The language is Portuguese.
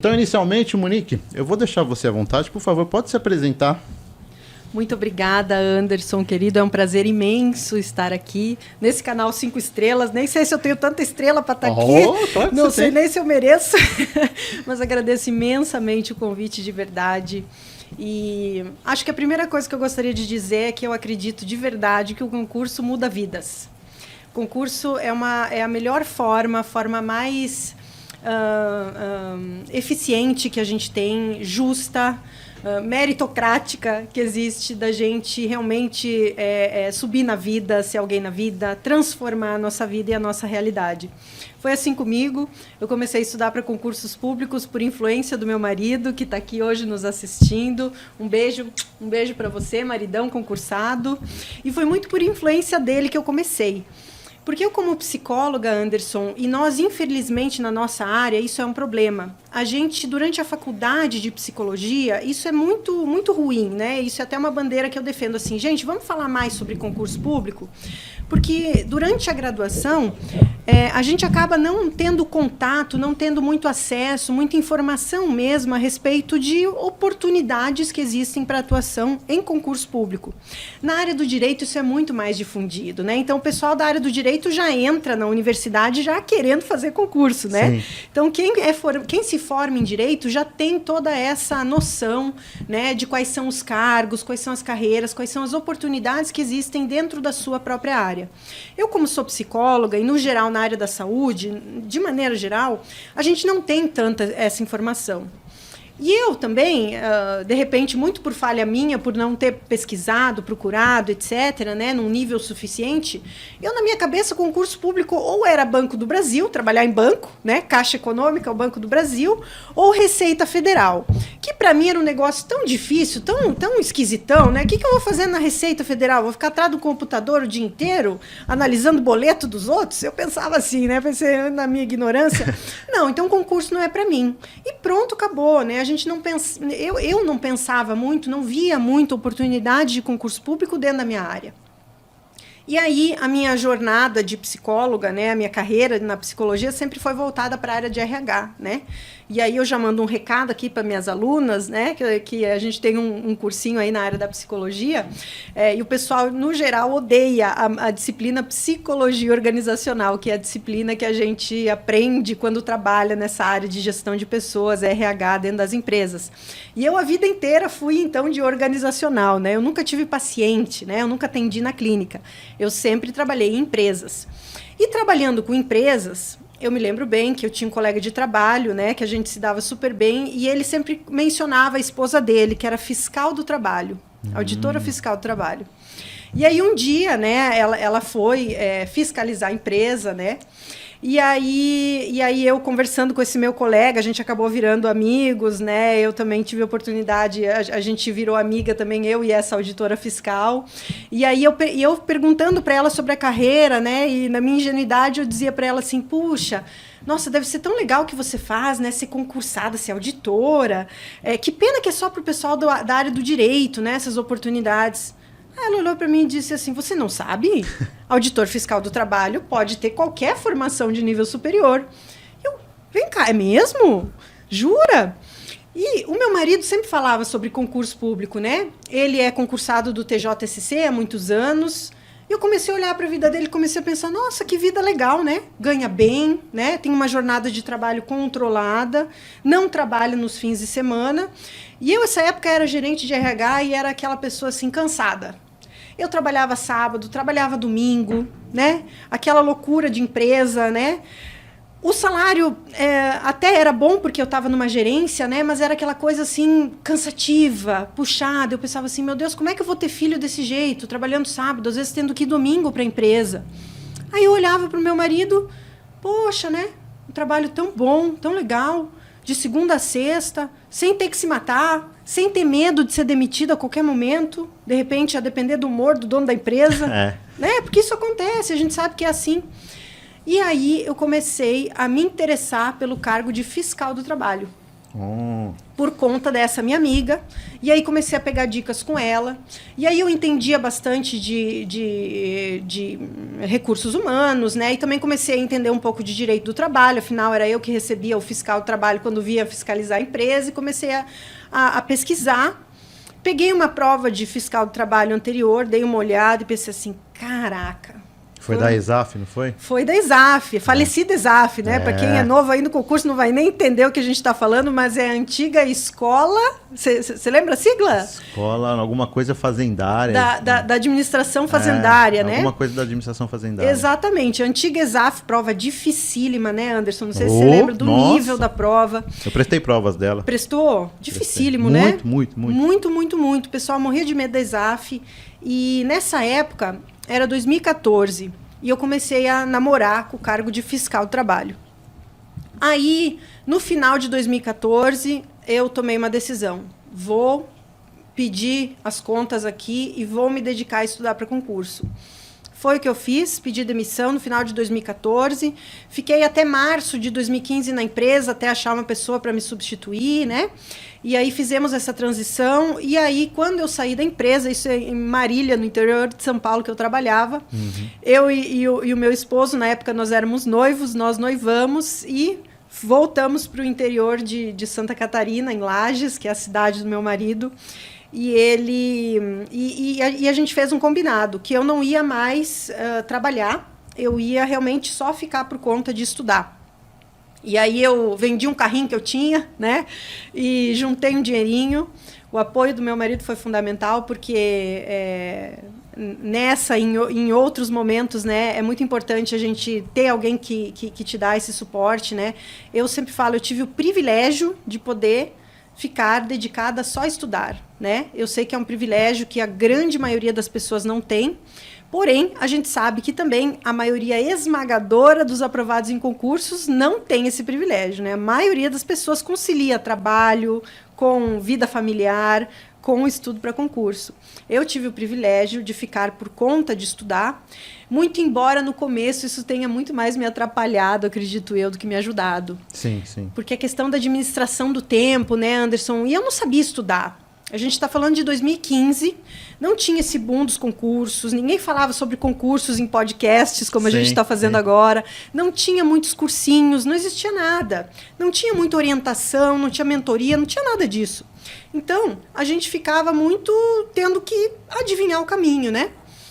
Então, inicialmente, Monique, eu vou deixar você à vontade. Por favor, pode se apresentar. Muito obrigada, Anderson, querido. É um prazer imenso estar aqui nesse canal 5 estrelas. Nem sei se eu tenho tanta estrela para estar aqui. Claro que não você sei tem. nem se eu mereço. Mas agradeço imensamente o convite de verdade. E acho que a primeira coisa que eu gostaria de dizer é que eu acredito de verdade que o concurso muda vidas. O concurso é a melhor forma, a forma mais eficiente que a gente tem, justa, meritocrática que existe da gente realmente subir na vida, ser alguém na vida, transformar a nossa vida e a nossa realidade. Foi assim comigo. Eu comecei a estudar para concursos públicos por influência do meu marido, que está aqui hoje nos assistindo. Um beijo para você, maridão concursado. E foi muito por influência dele que eu comecei. Porque eu, como psicóloga, Anderson, e nós, infelizmente, na nossa área, isso é um problema. A gente, durante a faculdade de psicologia, isso é muito, muito ruim, né? Isso é até uma bandeira que eu defendo assim, gente, vamos falar mais sobre concurso público? Porque durante a graduação, a gente acaba não tendo contato, não tendo muito acesso, muita informação mesmo a respeito de oportunidades que existem para atuação em concurso público. Na área do direito, isso é muito mais difundido, né? Então, o pessoal da área do direito já entra na universidade já querendo fazer concurso, né? Sim. Então, quem se forma em direito já tem toda essa noção, né, de quais são os cargos, quais são as carreiras, quais são as oportunidades que existem dentro da sua própria área. Eu, como sou psicóloga, e no geral na área da saúde, de maneira geral, a gente não tem tanta essa informação. E eu também, de repente, muito por falha minha, por não ter pesquisado, procurado, etc., né, num nível suficiente, eu, na minha cabeça, concurso público ou era Banco do Brasil, trabalhar em banco, né, Caixa Econômica, o Banco do Brasil, ou Receita Federal, que para mim era um negócio tão difícil, tão esquisitão, né? O que eu vou fazer na Receita Federal? Vou ficar atrás do computador o dia inteiro, analisando o boleto dos outros? Eu pensava assim, né, pensei na minha ignorância. Não, então concurso não é para mim. E pronto, acabou, né? A gente não pensa, eu não pensava muito, não via muita oportunidade de concurso público dentro da minha área. E aí, a minha jornada de psicóloga, né, a minha carreira na psicologia sempre foi voltada para a área de RH, né? E aí eu já mando um recado aqui para minhas alunas, né, que a gente tem um cursinho aí na área da psicologia, e o pessoal, no geral, odeia a disciplina psicologia organizacional, que é a disciplina que a gente aprende quando trabalha nessa área de gestão de pessoas, RH, dentro das empresas. E eu, a vida inteira, fui, então, de organizacional, né? Eu nunca tive paciente, né? Eu nunca atendi na clínica. Eu sempre trabalhei em empresas. E trabalhando com empresas, eu me lembro bem que eu tinha um colega de trabalho, né, que a gente se dava super bem, e ele sempre mencionava a esposa dele, que era fiscal do trabalho, auditora fiscal do trabalho. E aí um dia, né, ela foi fiscalizar a empresa, né, e aí eu conversando com esse meu colega, a gente acabou virando amigos, né? Eu também tive a oportunidade, a gente virou amiga também, eu e essa auditora fiscal. E aí eu perguntando para ela sobre a carreira, né? E na minha ingenuidade eu dizia para ela assim, puxa, nossa, deve ser tão legal o que você faz, né? Ser concursada, ser auditora. Que pena que é só para o pessoal da área do direito, né? Essas oportunidades. Ela olhou para mim e disse assim, você não sabe? Auditor fiscal do trabalho pode ter qualquer formação de nível superior. Eu, vem cá, é mesmo? Jura? E o meu marido sempre falava sobre concurso público, né? Ele é concursado do TJSC há muitos anos. E eu comecei a olhar para a vida dele e comecei a pensar, nossa, que vida legal, né? Ganha bem, né? Tem uma jornada de trabalho controlada, não trabalha nos fins de semana. E eu, nessa época, era gerente de RH e era aquela pessoa assim, cansada. Eu trabalhava sábado, trabalhava domingo, né? Aquela loucura de empresa, né? O salário até era bom porque eu estava numa gerência, né? Mas era aquela coisa assim, cansativa, puxada. Eu pensava assim, meu Deus, como é que eu vou ter filho desse jeito? Trabalhando sábado, às vezes tendo que ir domingo para a empresa. Aí eu olhava para o meu marido, poxa, né? Um trabalho tão bom, tão legal, de segunda a sexta, sem ter que se matar, sem ter medo de ser demitido a qualquer momento, de repente, a depender do humor do dono da empresa. Né? Porque isso acontece, a gente sabe que é assim. E aí eu comecei a me interessar pelo cargo de fiscal do trabalho. Por conta dessa minha amiga. E aí comecei a pegar dicas com ela. E aí eu entendia bastante de recursos humanos, né? E também comecei a entender um pouco de direito do trabalho. Afinal, era eu que recebia o fiscal do trabalho quando via fiscalizar a empresa. E comecei a pesquisar. Peguei uma prova de fiscal do trabalho anterior, dei uma olhada e pensei assim, caraca. Foi da ESAF, não foi? Foi da ESAF, falecida ESAF, né? Para quem é novo aí no concurso não vai nem entender o que a gente está falando, mas é a antiga escola. Você lembra a sigla? Escola, alguma coisa fazendária. Da administração fazendária, né? Alguma coisa da administração fazendária. Exatamente. A antiga ESAF, prova dificílima, né, Anderson? Não sei se você lembra do nível da prova. Eu prestei provas dela. Prestou? Dificílimo, né? Muito. Muito. O pessoal morria de medo da ESAF. E nessa época, era 2014, e eu comecei a namorar com o cargo de fiscal do trabalho. Aí, no final de 2014, eu tomei uma decisão. Vou pedir as contas aqui e vou me dedicar a estudar para concurso. Foi o que eu fiz, pedi demissão no final de 2014, fiquei até março de 2015 na empresa, até achar uma pessoa para me substituir, né? E aí fizemos essa transição, e aí quando eu saí da empresa, isso é em Marília, no interior de São Paulo que eu trabalhava, eu e o meu esposo, na época nós éramos noivos, nós noivamos e voltamos para o interior de Santa Catarina, em Lages, que é a cidade do meu marido. E a gente fez um combinado, que eu não ia mais trabalhar, eu ia realmente só ficar por conta de estudar. E aí eu vendi um carrinho que eu tinha, né? E juntei um dinheirinho. O apoio do meu marido foi fundamental, porque em outros momentos, né, é muito importante a gente ter alguém que te dá esse suporte, né? Eu sempre falo, eu tive o privilégio de poder ficar dedicada só a estudar, né? Eu sei que é um privilégio que a grande maioria das pessoas não tem, porém, a gente sabe que também a maioria esmagadora dos aprovados em concursos não tem esse privilégio, né? A maioria das pessoas concilia trabalho com vida familiar, com o estudo para concurso. Eu tive o privilégio de ficar por conta de estudar, muito embora no começo isso tenha muito mais me atrapalhado, acredito eu, do que me ajudado. Sim. Porque a questão da administração do tempo, né, Anderson? E eu não sabia estudar. A gente está falando de 2015, não tinha esse boom dos concursos, ninguém falava sobre concursos em podcasts, como a gente está fazendo agora, não tinha muitos cursinhos, não existia nada, não tinha muita orientação, não tinha mentoria, não tinha nada disso. Então, a gente ficava muito tendo que adivinhar o caminho, né?